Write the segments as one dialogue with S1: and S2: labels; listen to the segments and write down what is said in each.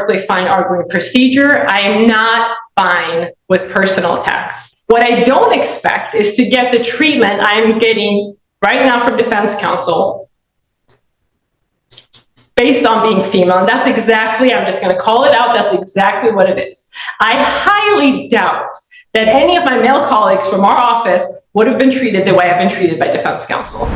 S1: perfectly fine arguing procedure. I am not fine with personal attacks. What I don't expect is to get the treatment I'm getting right now from defense counsel based on being female. And that's exactly, I'm just going to call it out, that's exactly what it is. I highly doubt that any of my male colleagues from our office would have been treated the way I've been treated by defense counsel.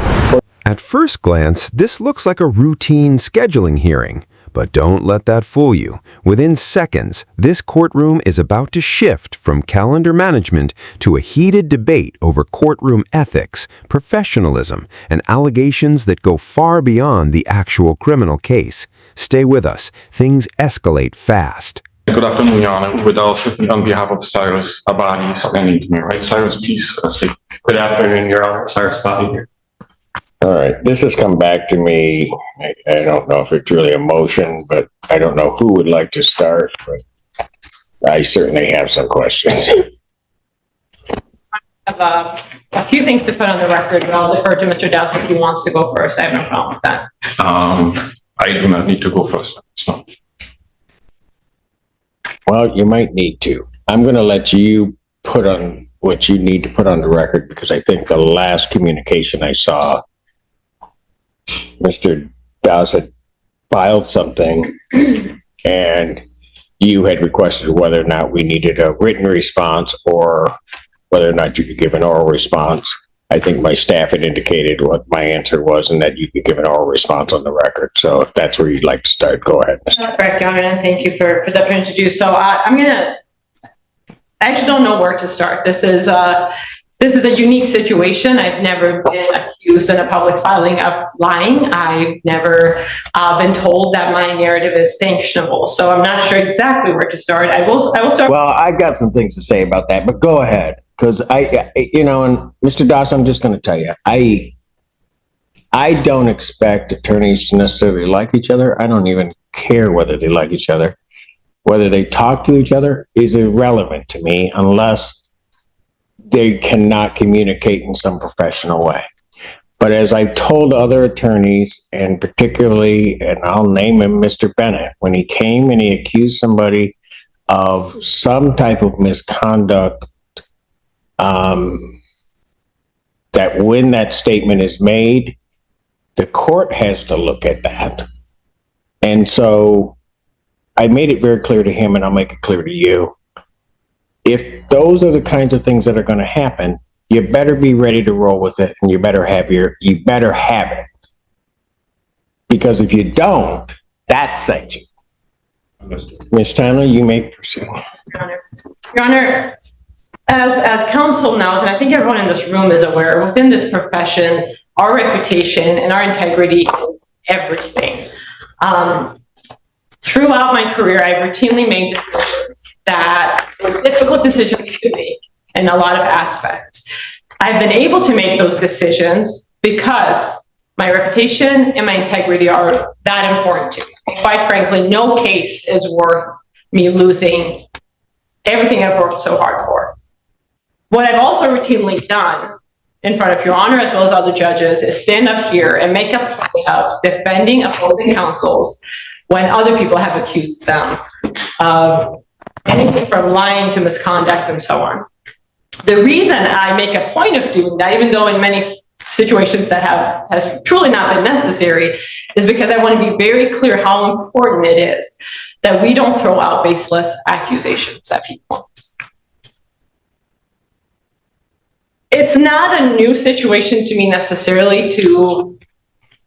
S2: At first glance, this looks like a routine scheduling hearing. But don't let that fool you. Within seconds, this courtroom is about to shift from calendar management to a heated debate over courtroom ethics, professionalism, and allegations that go far beyond the actual criminal case. Stay with us. Things escalate fast.
S3: Good afternoon, Your Honor. Without on behalf of Cyrus Abadi standing to me, right? Cyrus, please speak.
S4: Good afternoon, Your Honor. Cyrus Abadi here.
S5: All right, this has come back to me. I don't know if it's really a motion, but I don't know who would like to start, but I certainly have some questions.
S1: I have a few things to put on the record, but I'll defer to Mr. Dowse if he wants to go first. I have no problem with that.
S3: I do not need to go first. So.
S5: Well, you might need to. I'm going to let you put on what you need to put on the record, because I think the last communication I saw, Mr. Dowse had filed something and you had requested whether or not we needed a written response or whether or not you could give an oral response. I think my staff had indicated what my answer was and that you could give an oral response on the record. So if that's where you'd like to start, go ahead.
S1: That's correct, Your Honor, and thank you for the opportunity to do so. I actually don't know where to start. This is a unique situation. I've never been accused in a public filing of lying. I've never been told that my narrative is sanctionable. So I'm not sure exactly where to start. I will start.
S5: Well, I got some things to say about that, but go ahead. Because and Mr. Dawes, I'm just going to tell you, I don't expect attorneys to necessarily like each other. I don't even care whether they like each other. Whether they talk to each other is irrelevant to me unless they cannot communicate in some professional way. But as I've told other attorneys, and particularly, and I'll name him Mr. Bennett, when he came and he accused somebody of some type of misconduct, that when that statement is made, the court has to look at that. And so I made it very clear to him, and I'll make it clear to you. If those are the kinds of things that are going to happen, you better be ready to roll with it, and you better have it. Because if you don't, that's sanction. Ms. Tanner, you may proceed.
S1: Your Honor, as counsel knows, and I think everyone in this room is aware, within this profession, our reputation and our integrity is everything. Throughout my career, I've routinely made decisions that were difficult decisions to make in a lot of aspects. I've been able to make those decisions because my reputation and my integrity are that important to me. And quite frankly, no case is worth me losing everything I've worked so hard for. What I've also routinely done in front of Your Honor, as well as other judges, is stand up here and make a point of defending opposing counsels when other people have accused them of anything from lying to misconduct and so on. The reason I make a point of doing that, even though in many situations that has truly not been necessary, is because I want to be very clear how important it is that we don't throw out baseless accusations at people. It's not a new situation to me necessarily to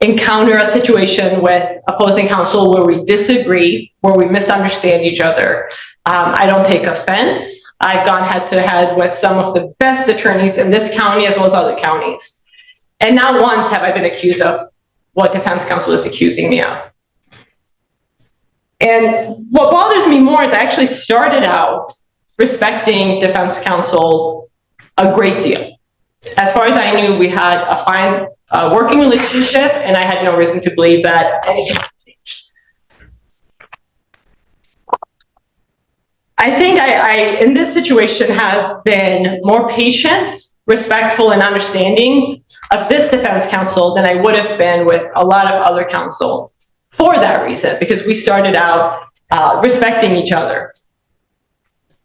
S1: encounter a situation with opposing counsel where we disagree, where we misunderstand each other. I don't take offense. I've gone head to head with some of the best attorneys in this county as well as other counties. And not once have I been accused of what defense counsel is accusing me of. And what bothers me more is I actually started out respecting defense counsel a great deal. As far as I knew, we had a fine working relationship, and I had no reason to believe that anything had changed. I think I in this situation, have been more patient, respectful, and understanding of this defense counsel than I would have been with a lot of other counsel for that reason, because we started out respecting each other.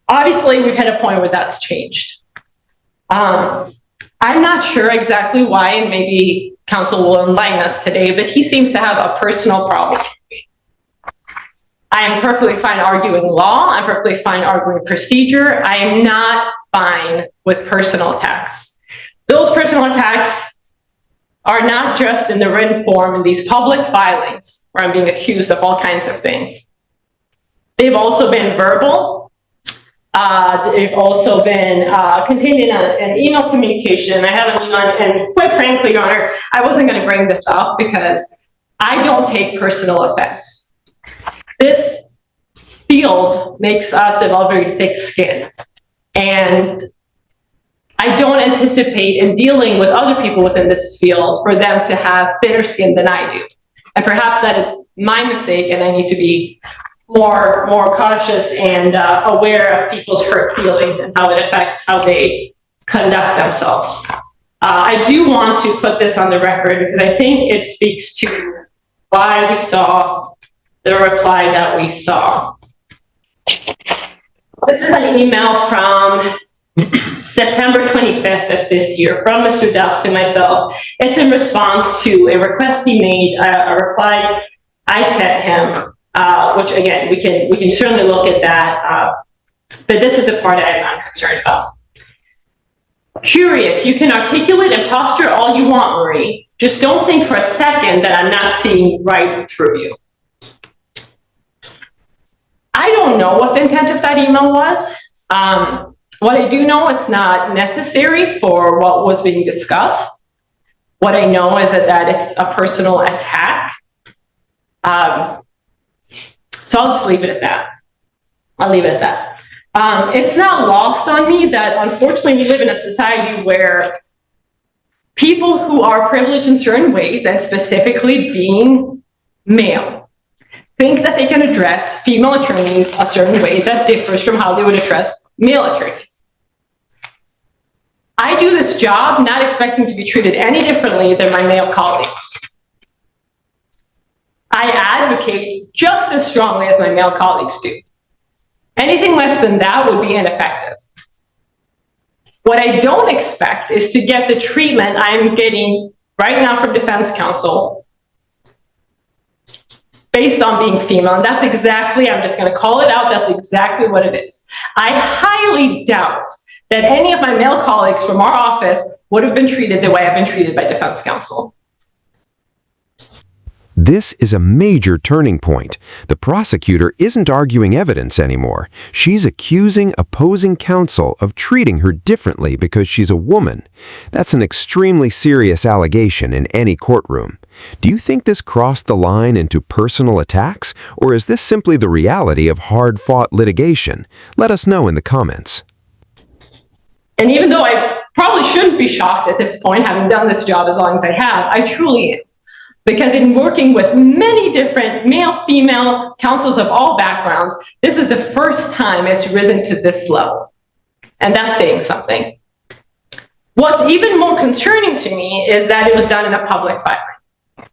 S1: Obviously, we've had a point where that's changed. I'm not sure exactly why, and maybe counsel will enlighten us today, but he seems to have a personal problem. I am perfectly fine arguing law. I'm perfectly fine arguing procedure. I am not fine with personal attacks. Those personal attacks are not just in the written form in these public filings where I'm being accused of all kinds of things. They've also been verbal. They've also been contained in an email communication. I have an email, and quite frankly, Your Honor, I wasn't going to bring this up because I don't take personal offense. This field makes us develop very thick skin, and I don't anticipate in dealing with other people within this field for them to have thinner skin than I do. And perhaps that is my mistake, and I need to be more cautious and aware of people's hurt feelings and how it affects how they conduct themselves. I do want to put this on the record because I think it speaks to why we saw the reply that we saw. This is an email from September 25th of this year from Mr. Doss to myself. It's in response to a request he made, a reply I sent him, which again, we can certainly look at that, but this is the part I'm not concerned about. Curious, you can articulate and posture all you want, Marie. Just don't think for a second that I'm not seeing right through you. I don't know what the intent of that email was. What I do know, it's not necessary for what was being discussed. What I know is that it's a personal attack. So I'll just leave it at that. I'll leave it at that. It's not lost on me that unfortunately we live in a society where people who are privileged in certain ways, and specifically being male, think that they can address female attorneys a certain way that differs from how they would address male attorneys. I do this job not expecting to be treated any differently than my male colleagues. I advocate just as strongly as my male colleagues do. Anything less than that would be ineffective. What I don't expect is to get the treatment I'm getting right now from defense counsel based on being female, and that's exactly, I'm just going to call it out, that's exactly what it is. I highly doubt that any of my male colleagues from our office would have been treated the way I've been treated by defense counsel.
S2: This is a major turning point. The prosecutor isn't arguing evidence anymore. She's accusing opposing counsel of treating her differently because she's a woman. That's an extremely serious allegation in any courtroom. Do you think this crossed the line into personal attacks, or is this simply the reality of hard-fought litigation? Let us know in the comments.
S1: And even though I probably shouldn't be shocked at this point, having done this job as long as I have, I truly am. Because in working with many different male, female counsels of all backgrounds, this is the first time it's risen to this level. And that's saying something. What's even more concerning to me is that it was done in a public filing.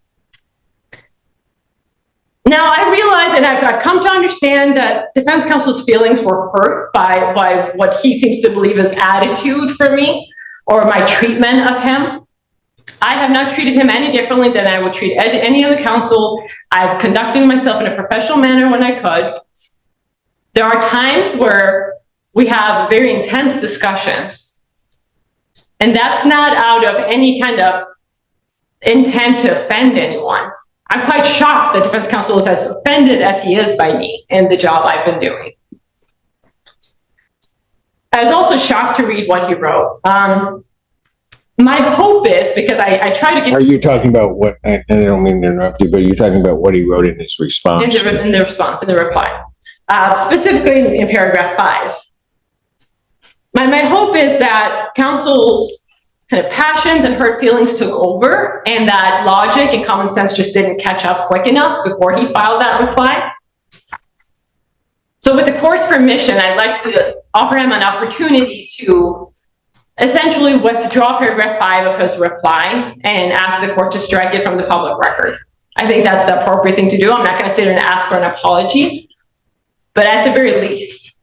S1: Now, I realize, and I've come to understand that defense counsel's feelings were hurt by what he seems to believe is attitude for me, or my treatment of him. I have not treated him any differently than I would treat any other counsel. I've conducted myself in a professional manner when I could. There are times where we have very intense discussions, and that's not out of any kind of intent to offend anyone. I'm quite shocked that defense counsel is as offended as he is by me and the job I've been doing. I was also shocked to read what he wrote. My hope is, because I try to get...
S5: Are you talking about what, and I don't mean to interrupt you, but you're talking about what he wrote in his response?
S1: In the reply. Specifically in paragraph 5. My hope is that counsel's kind of passions and hurt feelings took over, and that logic and common sense just didn't catch up quick enough before he filed that reply. So with the court's permission, I'd like to offer him an opportunity to essentially withdraw paragraph 5 of his reply and ask the court to strike it from the public record. I think that's the appropriate thing to do. I'm not going to sit here and ask for an apology. But at the very least,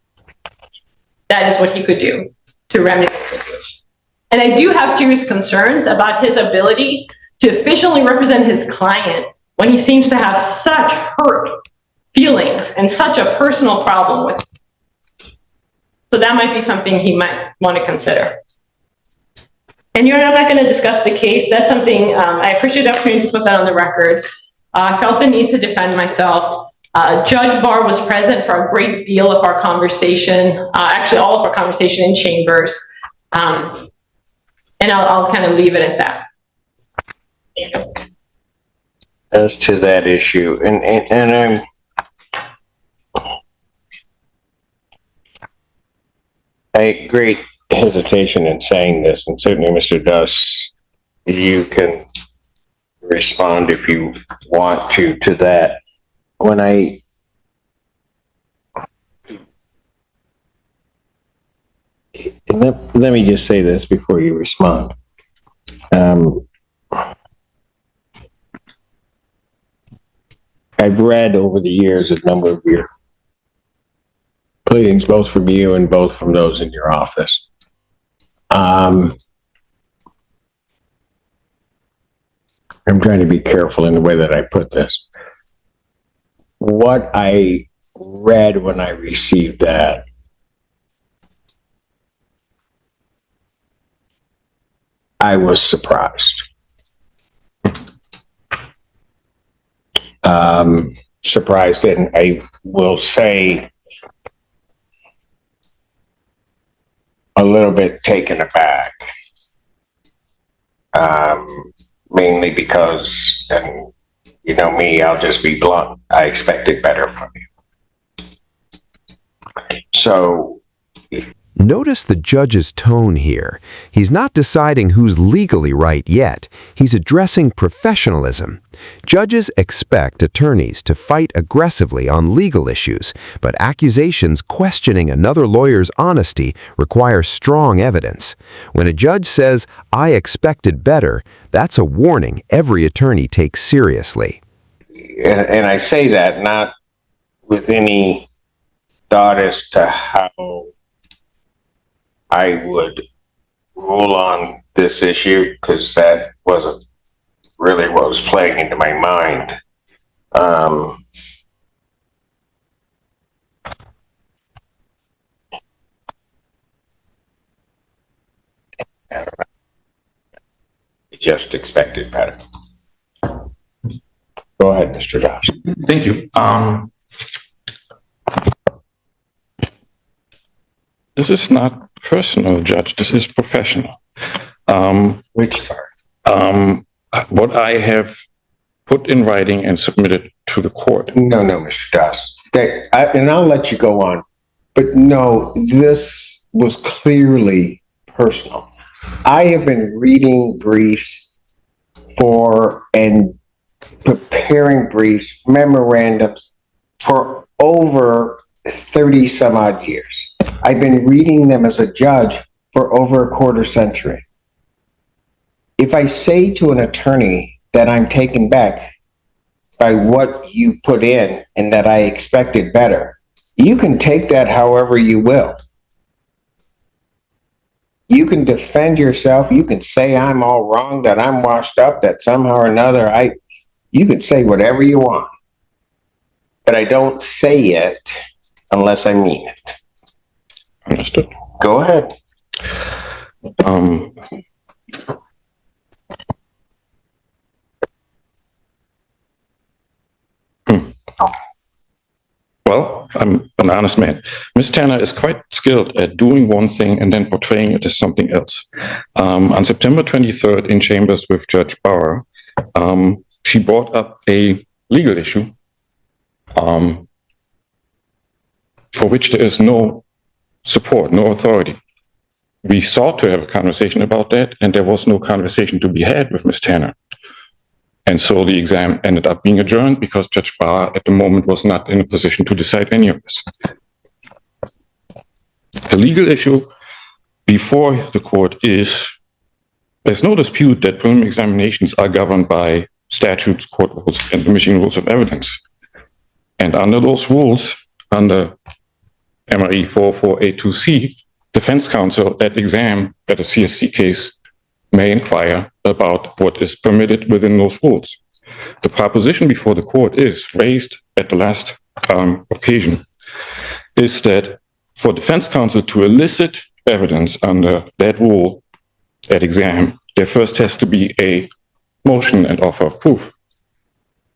S1: that is what he could do to remedy the situation. And I do have serious concerns about his ability to efficiently represent his client when he seems to have such hurt feelings and such a personal problem with him. So that might be something he might want to consider. And you're not going to discuss the case. That's something, I appreciate the opportunity to put that on the record. I felt the need to defend myself. Judge Barr was present for a great deal of our conversation, actually all of our conversation in chambers. And I'll kind of leave it at that.
S5: As to that issue, and I great hesitation in saying this, and certainly Mr. Duss, you can respond if you want to that. When let me just say this before you respond. I've read over the years a number of your pleadings, both from you and both from those in your office. I'm trying to be careful in the way that I put this. What I read when I received that, I was surprised. Surprised, and I will say a little bit taken aback. Mainly because, and you know me, I'll just be blunt, I expected better from you. So,
S2: Notice the judge's tone here. He's not deciding who's legally right yet. He's addressing professionalism. Judges expect attorneys to fight aggressively on legal issues, but accusations questioning another lawyer's honesty require strong evidence. When a judge says, "I expected better," that's a warning every attorney takes seriously.
S5: and I say that not with any thought as to how I would rule on this issue, because that wasn't really what was playing into my mind. I don't know. Just expected better. Go ahead, Mr. Dobbs.
S3: Thank you. This is not personal, Judge. This is professional.
S5: Which part?
S3: What I have put in writing and submitted to the court.
S5: No, Mr. Doss. And I'll let you go on. But no, this was clearly personal. I have been reading briefs and preparing briefs, memorandums for over 30 some odd years. I've been reading them as a judge for over a quarter century. If I say to an attorney that I'm taken back by what you put in and that I expected better, you can take that however you will. You can defend yourself. You can say I'm all wrong, that I'm washed up, that somehow or another you can say whatever you want. But I don't say it unless I mean it.
S3: Understood.
S5: Go ahead.
S3: Well, I'm an honest man. Ms. Tanner is quite skilled at doing one thing and then portraying it as something else. On September 23rd in chambers with Judge Barr, she brought up a legal issue for which there is no support, no authority. We sought to have a conversation about that, and there was no conversation to be had with Ms. Tanner. And so the exam ended up being adjourned because Judge Barr at the moment was not in a position to decide any of this. The legal issue before the court is, there's no dispute that preliminary examinations are governed by statutes, court rules, and the Michigan Rules of Evidence. And under those rules, under MRE 4482C, defense counsel at exam at a CSC case may inquire about what is permitted within those rules. The proposition before the court is raised at the last occasion is that for defense counsel to elicit evidence under that rule at exam, there first has to be a motion and offer of proof.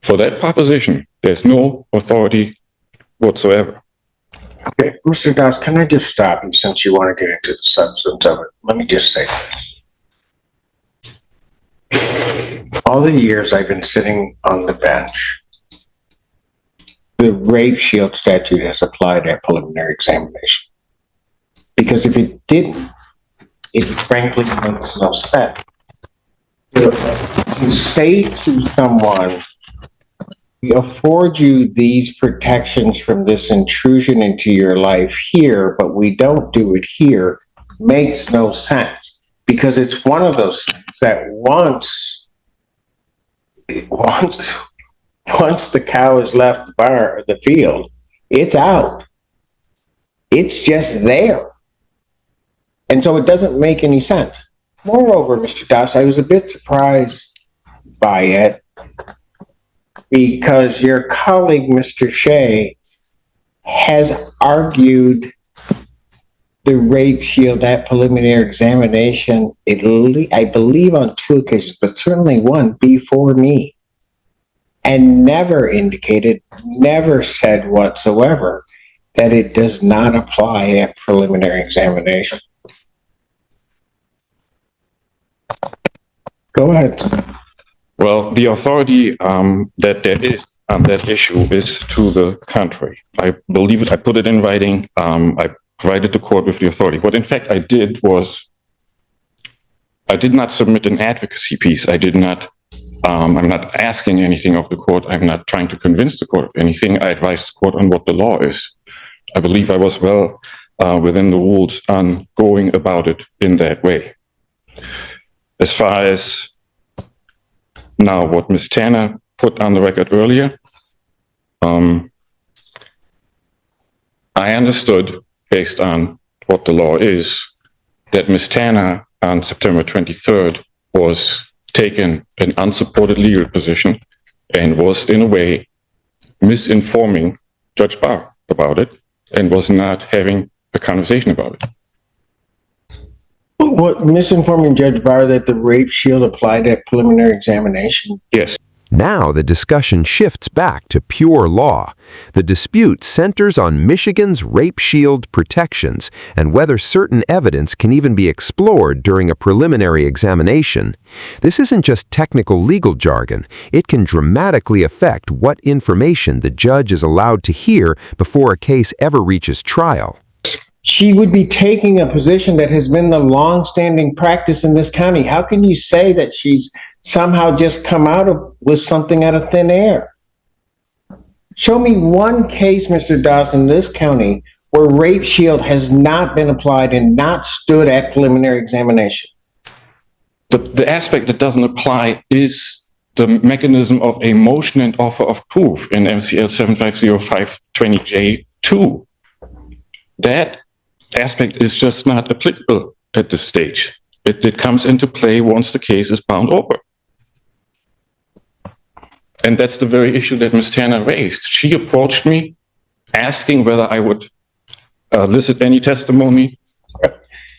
S3: For that proposition, there's no authority whatsoever.
S5: Okay, Mr. Doss, can I just stop you since you want to get into the substance of it? Let me just say this. All the years I've been sitting on the bench, the rape shield statute has applied at preliminary examination. Because if it didn't, it frankly makes no sense. To say to someone, we afford you these protections from this intrusion into your life here, but we don't do it here, makes no sense. Because it's one of those things that once the cow has left the field, it's out. It's just there. And so it doesn't make any sense. Moreover, Mr. Doss, I was a bit surprised by it because your colleague, Mr. Shea, has argued the rape shield at preliminary examination, I believe on 2 occasions, but certainly one before me, and never indicated, never said whatsoever that it does not apply at preliminary examination. Go ahead.
S3: Well, the authority that there is on that issue is to the contrary. I believe it, I put it in writing, I provided the court with the authority. What in fact I did was, I did not submit an advocacy piece. I did not, I'm not asking anything of the court. I'm not trying to convince the court of anything. I advised the court on what the law is. I believe I was well within the rules on going about it in that way. As far as now what Ms. Tanner put on the record earlier, I understood, based on what the law is, that Ms. Tanner on September 23rd was taking an unsupported legal position and was in a way misinforming Judge Barr about it and was not having a conversation about it.
S5: What, misinforming Judge Barr that the rape shield applied at preliminary examination?
S3: Yes.
S2: Now the discussion shifts back to pure law. The dispute centers on Michigan's rape shield protections and whether certain evidence can even be explored during a preliminary examination. This isn't just technical legal jargon. It can dramatically affect what information the judge is allowed to hear before a case ever reaches trial.
S5: She would be taking a position that has been the long-standing practice in this county. How can you say that she's somehow just come out with something out of thin air? Show me one case, Mr. Dawson, in this county where rape shield has not been applied and not stood at preliminary examination.
S3: The aspect that doesn't apply is the mechanism of a motion and offer of proof in MCL 750520J2. That aspect is just not applicable at this stage. It comes into play once the case is bound over. And that's the very issue that Ms. Tanner raised. She approached me asking whether I would elicit any testimony.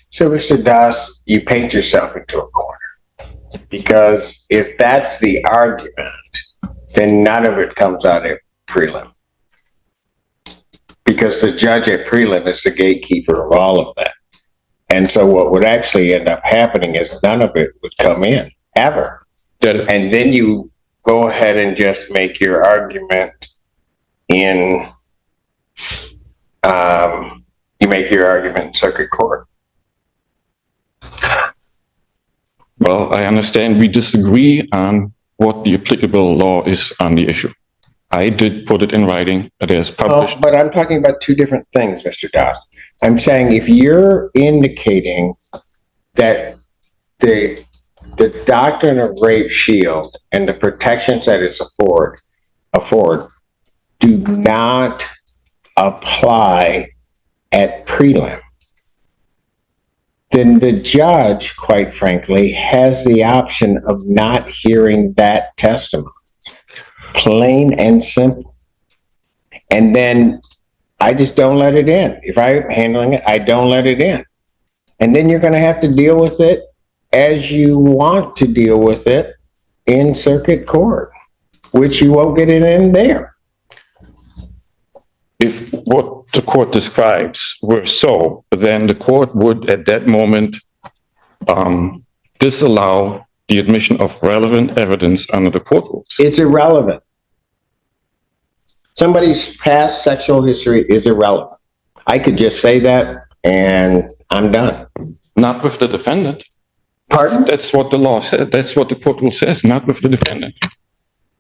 S5: So, Mr. Das, you paint yourself into a corner. Because if that's the argument, then none of it comes out at prelim. Because the judge at prelim is the gatekeeper of all of that. And so what would actually end up happening is none of it would come in, ever. And then you go ahead and just make your argument in, circuit court.
S3: Well, I understand we disagree on what the applicable law is on the issue. I did put it in writing. It is published.
S5: Oh, but I'm talking about two different things, Mr. Doss. I'm saying if you're indicating that the doctrine of rape shield and the protections that it's afford do not apply at prelim, then the judge, quite frankly, has the option of not hearing that testimony. Plain and simple. And then I just don't let it in. If I'm handling it, I don't let it in. And then you're going to have to deal with it as you want to deal with it in circuit court, which you won't get it in there.
S3: If what the court describes were so, then the court would at that moment disallow the admission of relevant evidence under the court rules.
S5: It's irrelevant. Somebody's past sexual history is irrelevant. I could just say that and I'm done.
S3: Not with the defendant.
S5: Pardon?
S3: That's what the law said. That's what the court rule says, not with the defendant.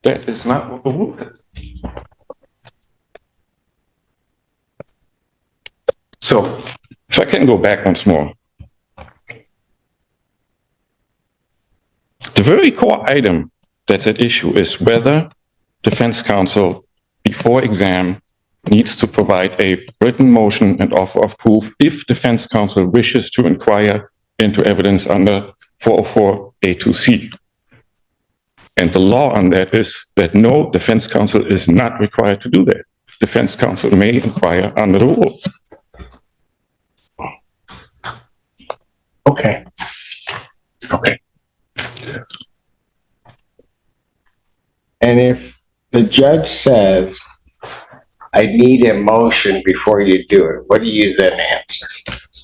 S3: That is not what the rule is. So, if I can go back once more. The very core item that's at issue is whether defense counsel before exam needs to provide a written motion and offer of proof if defense counsel wishes to inquire into evidence under 404A2C. And the law on that is that no, defense counsel is not required to do that. Defense counsel may inquire under the rule.
S5: Okay.
S3: Okay.
S5: And if the judge says, I need a motion before you do it, what do you then answer?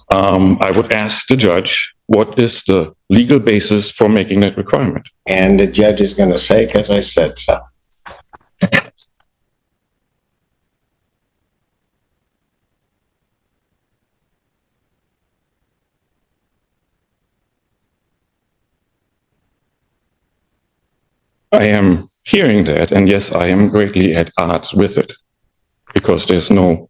S3: I would ask the judge, what is the legal basis for making that requirement?
S5: And the judge is going to say, because I said so.
S3: I am hearing that, and yes, I am greatly at odds with it, because there's no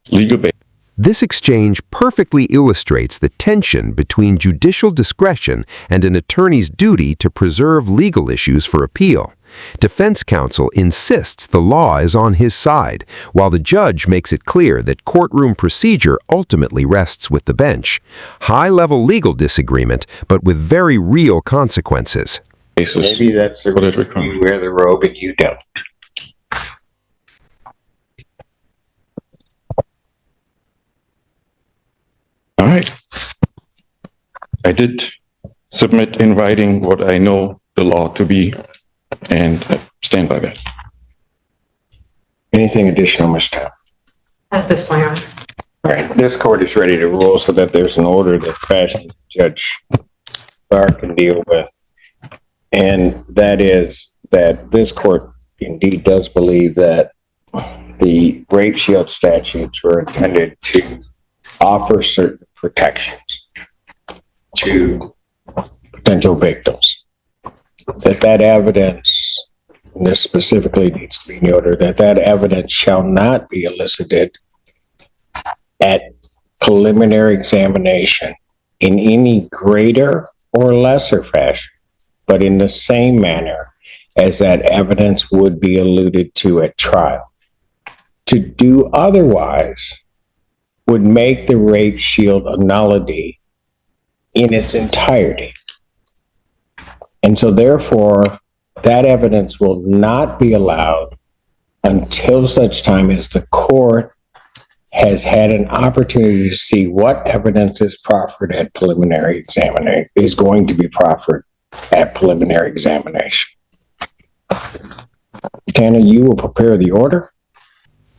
S3: legal basis.
S2: This exchange perfectly illustrates the tension between judicial discretion and an attorney's duty to preserve legal issues for appeal. Defense counsel insists the law is on his side, while the judge makes it clear that courtroom procedure ultimately rests with the bench. High-level legal disagreement, but with very real consequences.
S5: Maybe that's the reason you wear the robe and you don't.
S3: All right. I did submit in writing what I know the law to be, and I stand by that.
S5: Anything additional, Mr. Town?
S1: At this point, Your Honor.
S5: All right, this court is ready to rule so that there's an order that fashion Judge Barr can deal with. And that is that this court indeed does believe that the rape shield statutes were intended to offer certain protections to potential victims. That evidence, and this specifically needs to be noted, that evidence shall not be elicited at preliminary examination in any greater or lesser fashion, but in the same manner as that evidence would be alluded to at trial. To do otherwise would make the rape shield a nullity in its entirety. And so therefore, that evidence will not be allowed until such time as the court has had an opportunity to see what evidence is proffered at preliminary examination, is going to be proffered at preliminary examination. Tana, you will prepare the order.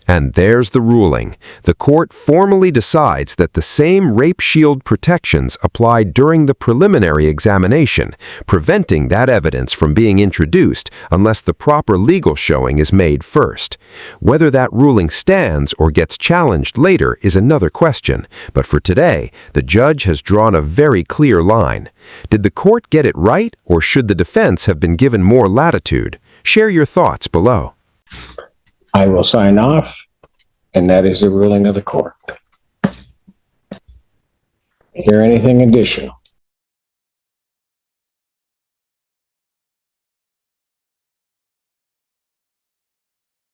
S2: And there's the ruling. The court formally decides that the same rape shield protections apply during the preliminary examination, preventing that evidence from being introduced unless the proper legal showing is made first. Whether that ruling stands or gets challenged later is another question, but for today, the judge has drawn a very clear line. Did the court get it right, or should the defense have been given more latitude? Share your thoughts below.
S5: I will sign off, and that is the ruling of the court. Is there anything additional?